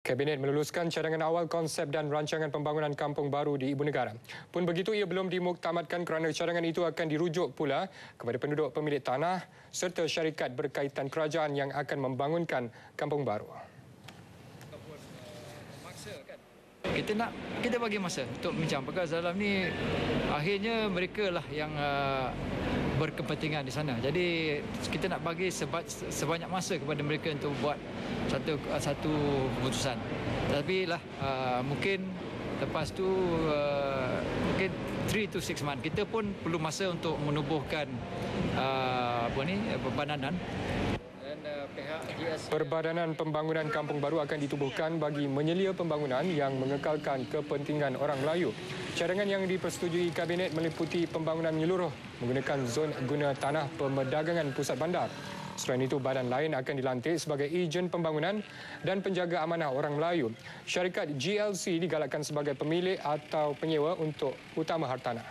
Kabinet meluluskan cadangan awal konsep dan rancangan pembangunan kampung baru di Ibu Negara. Pun begitu, ia belum dimuktamadkan kerana cadangan itu akan dirujuk pula kepada penduduk pemilik tanah serta syarikat berkaitan kerajaan yang akan membangunkan kampung baru. Kita bagi masa untuk bincang, perkara dalam ni akhirnya mereka lah yang berkepentingan di sana. Jadi kita nak bagi sebanyak masa kepada mereka untuk buat satu keputusan. Tapi lah mungkin lepas tu mungkin 3 to 6 months kita pun perlu masa untuk menubuhkan perbadanan. Perbadanan Pembangunan Kampung Baru akan ditubuhkan bagi menyelia pembangunan yang mengekalkan kepentingan orang Melayu. Cadangan yang dipersetujui Kabinet meliputi pembangunan menyeluruh menggunakan zon guna tanah perdagangan pusat bandar. Selain itu, badan lain akan dilantik sebagai ejen pembangunan dan penjaga amanah orang Melayu. Syarikat GLC digalakkan sebagai pemilik atau penyewa untuk utama hartanah.